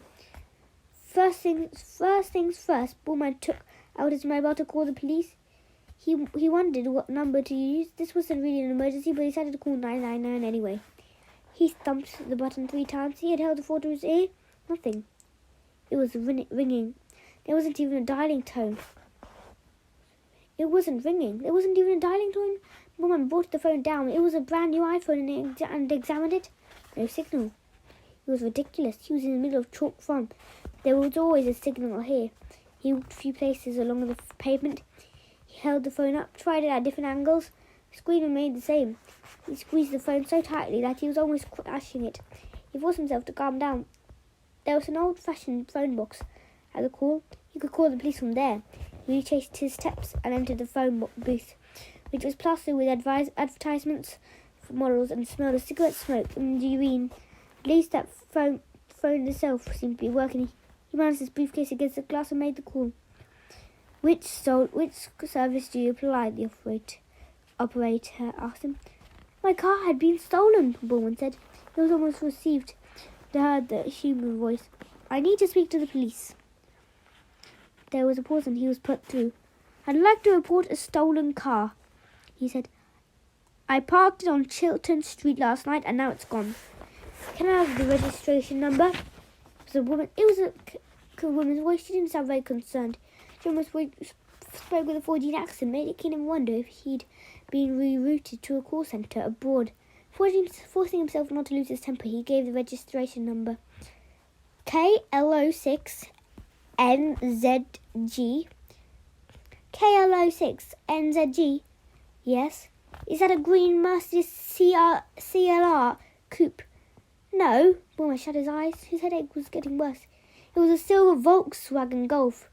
First things first, Bullman took out his mobile to call the police. He wondered what number to use. This wasn't really an emergency, but he decided to call 999 anyway. He thumped the button 3 times. He had held the phone to his ear. Nothing. It was ringing. There wasn't even a dialing tone. It wasn't ringing. There wasn't even a dialing tone. Bullman brought the phone down. It was a brand new iPhone and examined it. No signal. It was ridiculous. He was in the middle of chalk farm. There was always a signal here. He walked a few places along the pavement. He held the phone up, tried it at different angles. The screen remained the same. He squeezed the phone so tightly that he was almost crashing it. He forced himself to calm down. There was an old-fashioned phone box at the call. He could call the police from there. He retraced his steps and entered the phone booth, which was plastered with advertisements for models and smelled of cigarette smoke and urine. At least that phone itself seemed to be working. He balanced his briefcase against the glass and made the call. Which service do you apply? The operator asked him. My car had been stolen, Bowman said. He was almost relieved to hear the human voice. I need to speak to the police. There was a pause and he was put through. I'd like to report a stolen car, he said. I parked it on Chiltern Street last night and now it's gone. Can I have the registration number? It was a woman. It was a woman's voice. She didn't sound very concerned. She almost spoke with a 14 accent, made it him wonder if he'd been rerouted to a call centre abroad. Forcing himself not to lose his temper, he gave the registration number. KLO6NZG. KLO6NZG. Yes. Is that a green Mercedes CLR coupe? No. Bowman shut his eyes. His headache was getting worse. It was a silver Volkswagen Golf.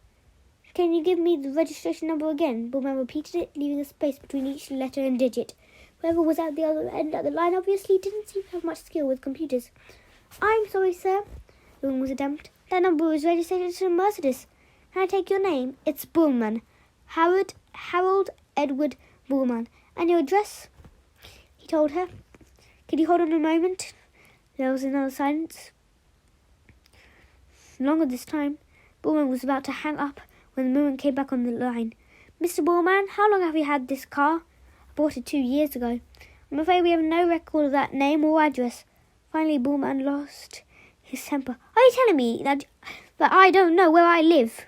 Can you give me the registration number again? Bowman repeated it, leaving a space between each letter and digit. Whoever was at the other end of the line obviously didn't seem to have much skill with computers. I'm sorry, sir. The woman was adept. That number was registered to a Mercedes. Can I take your name? It's Bullman. Harold Edward Bullman. And your address? He told her. Could you hold on a moment? There was another silence. Longer this time. Bullman was about to hang up when the woman came back on the line. Mr. Bullman, how long have you had this car? I bought it 2 years ago. I'm afraid we have no record of that name or address. Finally, Bullman lost his temper. Are you telling me that I don't know where I live?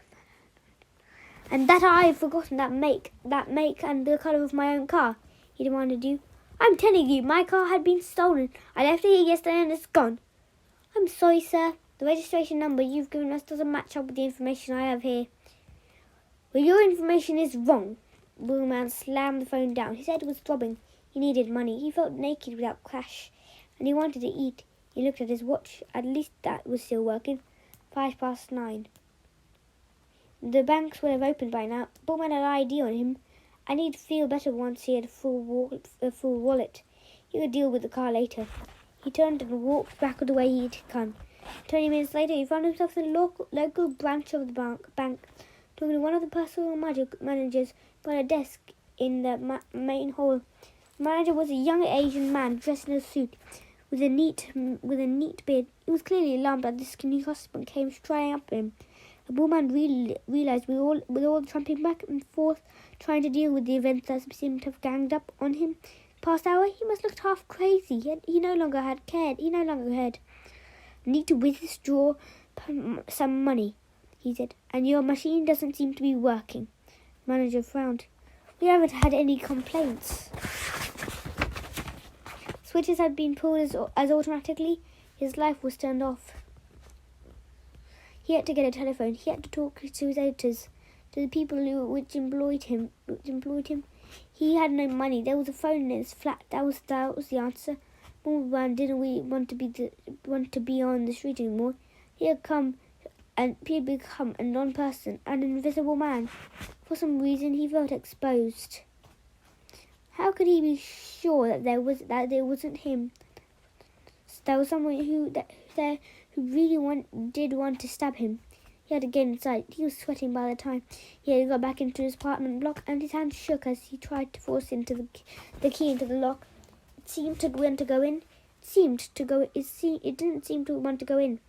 And that I have forgotten that make and the colour of my own car? He demanded you. I'm telling you, my car had been stolen. I left it here yesterday and it's gone. I'm sorry, sir. The registration number you've given us doesn't match up with the information I have here. Well, your information is wrong. The Bullman slammed the phone down. His head was throbbing. He needed money. He felt naked without cash, and he wanted to eat. He looked at his watch. At least that was still working. 9:05. The banks would have opened by now. Bullman had ID on him, and he'd feel better once he had a full wallet. He could deal with the car later. He turned and walked back the way he'd come. 20 minutes later, he found himself in the local branch of the bank, talking to one of the personal managers by a desk in the main hall. The manager was a young Asian man dressed in a suit with a neat beard. He was clearly alarmed that this new customer came striding up to him. The Bullman realized with all the tramping back and forth, trying to deal with the events that seemed to have ganged up on him past hour, he must look half crazy. He no longer cared. I need to withdraw some money, he said, and your machine doesn't seem to be working. The manager frowned. We haven't had any complaints. Switches had been pulled as automatically. His light was turned off. He had to get a telephone. He had to talk to his editors, to the people which employed him. He had no money. There was a phone in his flat. That was the answer. Bullman didn't really want to be on the street anymore. He had become a non-person, an invisible man. For some reason, he felt exposed. How could he be sure that it wasn't him? There was someone who really did want to stab him. He had to get inside. He was sweating by the time he had got back into his apartment block, and his hand shook as he tried to force into the key into the lock. It seemed to want to go in. It didn't seem to want to go in.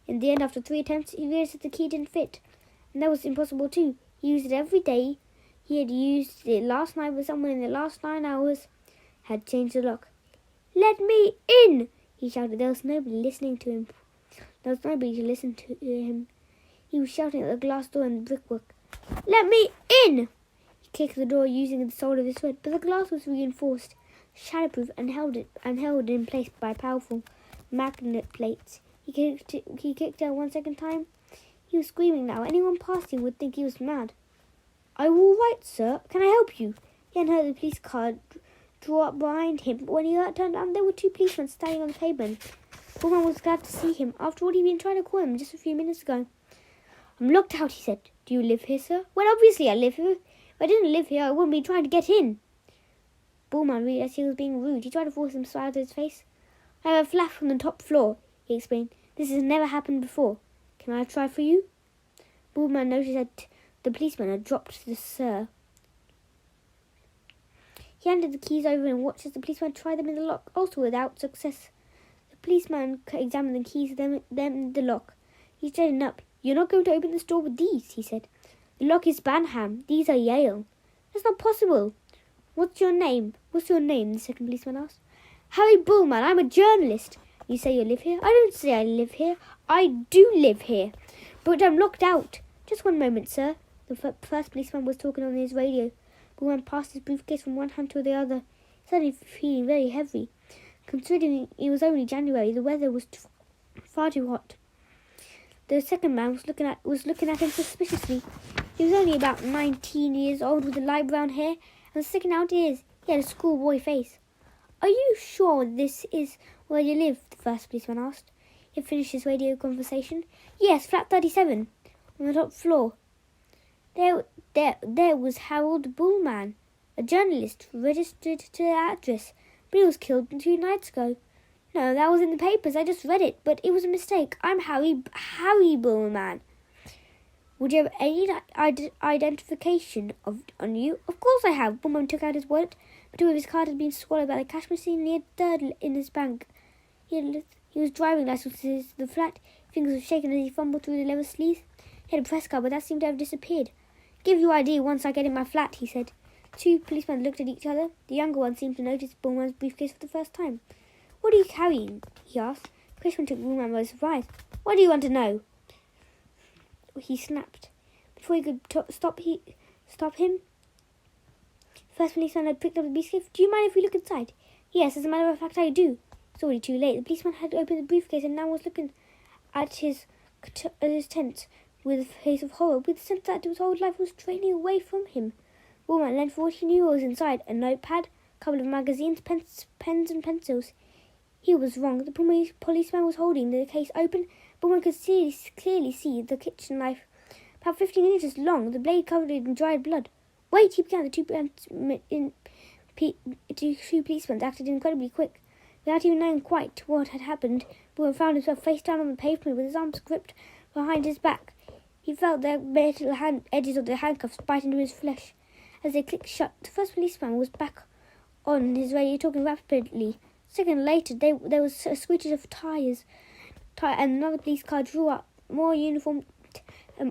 In the end, after 3 attempts, he realized that the key didn't fit, and that was impossible too. He used it every day. He had used it last night, but someone in the last 9 hours had changed the lock. "Let me in!" he shouted. There was nobody listening to him. There was nobody to listen to him. He was shouting at the glass door and the brickwork. "Let me in!" He kicked the door using the sole of his foot, but the glass was reinforced, shatterproof, and held in place by powerful magnet plates. He kicked out 1 second time. He was screaming now. Anyone passing would think he was mad. "Are you all right, sir? Can I help you?" He hadn't heard the police car draw up behind him, but when he turned around, there were 2 policemen standing on the pavement. Bullman was glad to see him. After all, he'd been trying to call him just a few minutes ago. "I'm locked out," he said. "Do you live here, sir?" "Well, obviously I live here. If I didn't live here, I wouldn't be trying to get in." Bullman realized he was being rude. He tried to force him to smile to his face. "I have a flat from the top floor," he explained. "This has never happened before. Can I try for you?" Bullman noticed that the policeman had dropped the "sir." He handed the keys over and watched as the policeman tried them in the lock, also without success. The policeman examined the keys, them in the lock. He straightened up. "You're not going to open this door with these," he said. "The lock is Banham. These are Yale." "That's not possible." What's your name?" The second policeman asked. "Harry Bullman. I'm a journalist." "You say you live here?" "I don't say I live here. I do live here. But I'm locked out." "Just 1 moment, sir." The first policeman was talking on his radio. Bullman passed his briefcase from one hand to the other, suddenly feeling very heavy. Considering it was only January, the weather was far too hot. The second man was looking at him suspiciously. He was only about 19 years old, with light brown hair and sticking out ears. He had a schoolboy face. "Are you sure this is where you live?" the first policeman asked. He had finished his radio conversation. "Yes, flat 37, on the top floor." There was Harold Bullman, a journalist, registered to the address, but he was killed 2 nights ago. "No, that was in the papers. I just read it, but it was a mistake. I'm Harry Bullman." "Would you have any identification on you?" "Of course I have." Bullman took out his wallet, but 2 of his cards had been swallowed by the cash machine, and he had a third in his bank. He was driving licenses to the flat. His fingers were shaking as he fumbled through the leather sleeves. He had a press card, but that seemed to have disappeared. "Give your ID once I get in my flat," he said. 2 policemen looked at each other. The younger one seemed to notice Bullman's briefcase for the first time. "What are you carrying?" he asked. The policeman took Bullman by surprise. "What do you want to know?" He snapped. Before he could stop him, the first policeman had picked up the briefcase. "Do you mind if we look inside?" "Yes, as a matter of fact, I do." It's already too late. The policeman had opened the briefcase and now was looking at his tent. with a face of horror, with the sense that his whole life was draining away from him. Bullman learned for what he knew was inside: a notepad, a couple of magazines, pens and pencils. He was wrong. The policeman was holding the case open. Bullman could clearly see the kitchen knife, about 15 inches long, the blade covered in dried blood. Wait, he began. The two policemen acted incredibly quick. Without even knowing quite what had happened, Bullman found himself face down on the pavement with his arms gripped behind his back. He felt the metal edges of the handcuffs bite into his flesh. As they clicked shut, the first policeman was back on his radio, talking rapidly. A second later, there was a screech of tires, and another police car drew up. More uniformed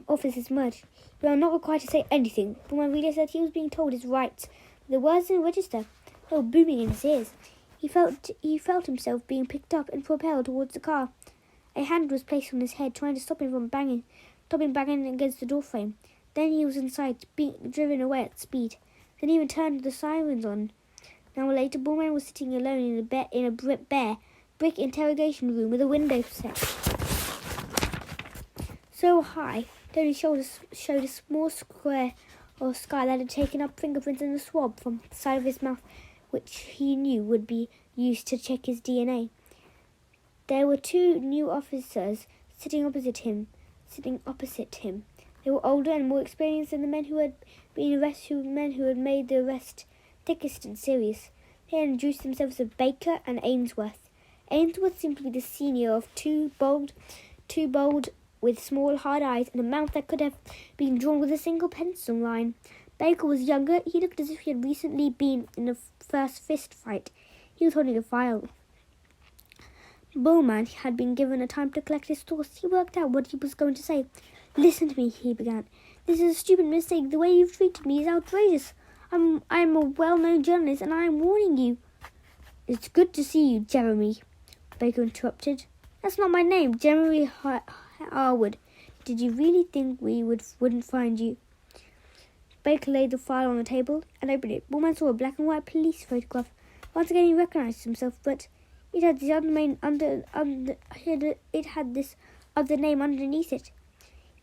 officers emerged. "You are not required to say anything." Bullman realized that he was being told his rights. The words didn't register. They were booming in his ears. He felt himself being picked up and propelled towards the car. A hand was placed on his head, trying to stop him from banging against the doorframe. Then he was inside, being driven away at speed. Then he even turned the sirens on. An hour later, Bullman was sitting alone in a bare brick interrogation room with a window set so high that his shoulders showed a small square of sky that had taken up fingerprints in the swab from the side of his mouth, which he knew would be used to check his DNA. There were two new officers sitting opposite him. They were older and more experienced than the men who had made the arrest thickest and serious. They had introduced themselves as Baker and Ainsworth. Ainsworth seemed to be the senior of two bold with small hard eyes and a mouth that could have been drawn with a single pencil line. Baker was younger. He looked as if he had recently been in a first fist fight. He was holding a file. Bullman had been given a time to collect his thoughts. He worked out what he was going to say. "Listen to me," he began. "This is a stupid mistake. The way you've treated me is outrageous. I'm a well-known journalist, and I'm warning you." "It's good to see you, Jeremy," Baker interrupted. "That's not my name, Jeremy Harwood. Did you really think we wouldn't find you?" Baker laid the file on the table and opened it. Bullman saw a black and white police photograph. Once again he recognized himself, but it had this other name underneath it.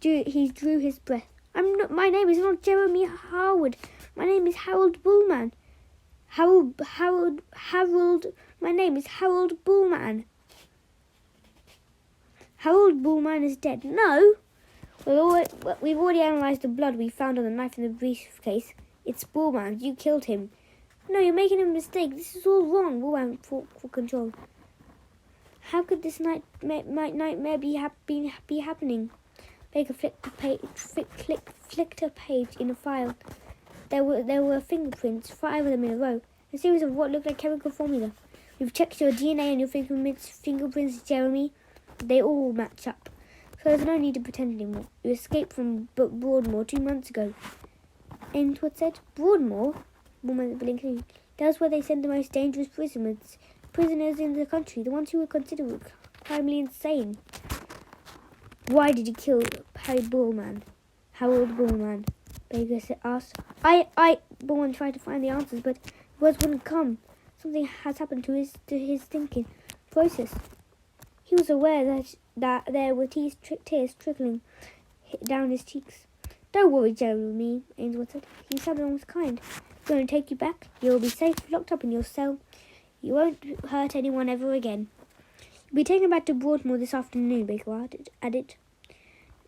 He drew his breath. My name is not Jeremy Harwood. My name is Harold Bullman. My name is Harold Bullman. Harold Bullman is dead. No. We've already analysed the blood we found on the knife in the briefcase. It's Bullman's. You killed him. No, you're making a mistake. This is all wrong. Bullman fought for control. How could this nightmare be happening? Baker flicked a page in a file. There were fingerprints, 5 of them in a row, a series of what looked like chemical formula. "We've checked your DNA and your fingerprints, Jeremy. They all match up. So there's no need to pretend anymore. You escaped from Broadmoor 2 months ago." Ainsworth said. "Broadmoor?" Bullman blinked. "That's where they send the most dangerous prisoners in the country, the ones who were considered criminally insane." "Why did you kill Harold Bullman?" Baker asked. Bullman tried to find the answers, but words wouldn't come. Something has happened to his thinking process. He was aware that there were tears trickling down his cheeks. "Don't worry, Jeremy," Ainsworth said. "He sounded almost kind. He's going to take you back. You'll be safe, locked up in your cell. You won't hurt anyone ever again. You'll be taken back to Broadmoor this afternoon," Baker added.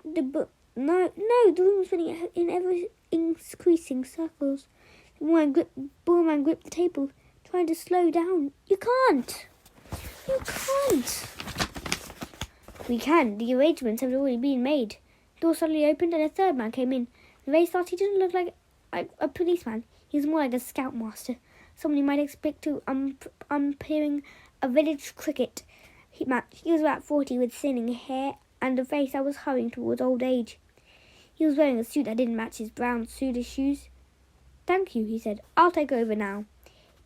The room was spinning in ever-increasing circles. Bullman gripped the table, trying to slow down. You can't! "We can. The arrangements have already been made." The door suddenly opened and a third man came in. The very start, he didn't look like a policeman. He was more like a scoutmaster, someone you might expect to umpiring a village cricket match. He was about 40, with thinning hair and a face that was hurrying towards old age. He was wearing a suit that didn't match his brown suit shoes. "Thank you," he said. "I'll take over now."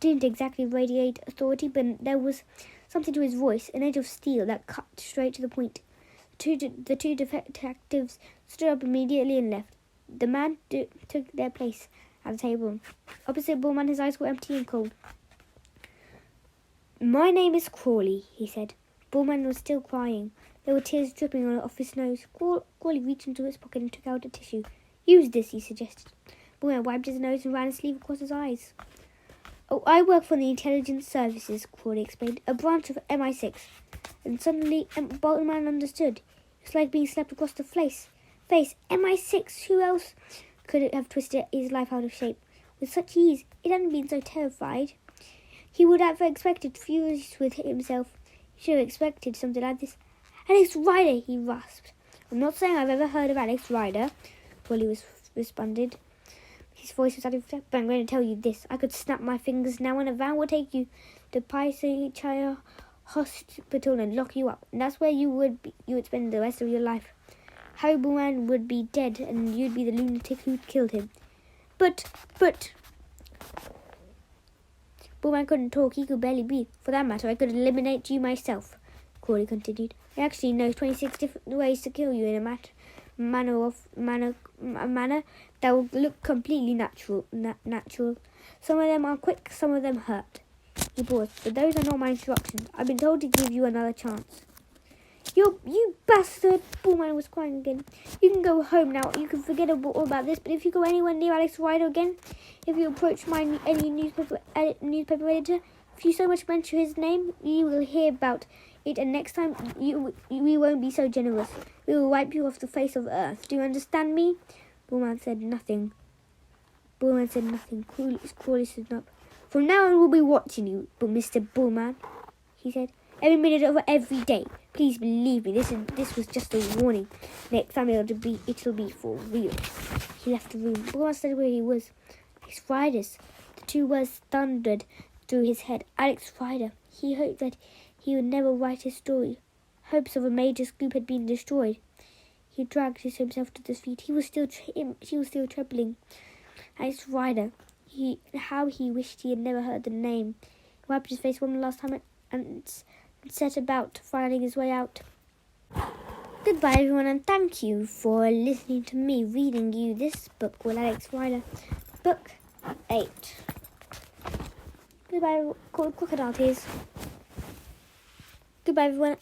He didn't exactly radiate authority, but there was something to his voice, an edge of steel that cut straight to the point. The two detectives stood up immediately and left. The man took their place at the table. Opposite Bullman, his eyes were empty and cold. "My name is Crawley," he said. Bullman was still crying. There were tears dripping off his nose. Crawley reached into his pocket and took out a tissue. "Use this," he suggested. Boomman wiped his nose and ran his sleeve across his eyes. "Oh, I work for the Intelligence Services," Crawley explained, "a branch of MI6. And suddenly Boomman understood. It was like being slapped across the face. MI6, who else could have twisted his life out of shape? With such ease, it hadn't been so terrified. He would have expected, furious with himself. He should have expected something like this. "Alex Rider," he rasped. "I'm not saying I've ever heard of Alex Rider," Crawley responded. His voice was out of step. "But I'm going to tell you this. I could snap my fingers now and a van would take you to Pisachaya Hospital and lock you up. And that's where you would spend the rest of your life. Harry Boomman would be dead and you'd be the lunatic who killed him." But... Boomman couldn't talk. He could barely breathe. "For that matter, I could eliminate you myself," Crawley continued. "I actually know 26 different ways to kill you in a manner that will look completely natural. Some of them are quick, some of them hurt." He paused. "But those are not my instructions. I've been told to give you another chance." You bastard!" Boomman was crying again. "You can go home now. You can forget all about this. But if you go anywhere near Alex Rider again, if you approach any newspaper editor, if you so much mention his name, you will hear about it. And next time, we won't be so generous. We will wipe you off the face of Earth. Do you understand me?" Boomman said nothing. Crawley stood up. "From now on, we'll be watching you, Mr. Boomman," he said. "Every minute of every day. Please believe me, this was just a warning. Next time it'll be for real." He left the room. Boomman stayed where he was. Alex Rider's. The two words thundered through his head. Alex Rider. He hoped that he would never write his story. Hopes of a major scoop had been destroyed. He dragged himself to his feet. He was still trembling. Alex Rider. How he wished he had never heard the name. He wiped his face one last time and set about finding his way out. Goodbye, everyone, and thank you for listening to me reading you this book with Alex Rider. Book 8. Goodbye, called Crocodile Tears. Goodbye, everyone.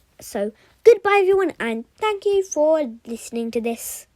Goodbye, everyone, and thank you for listening to this.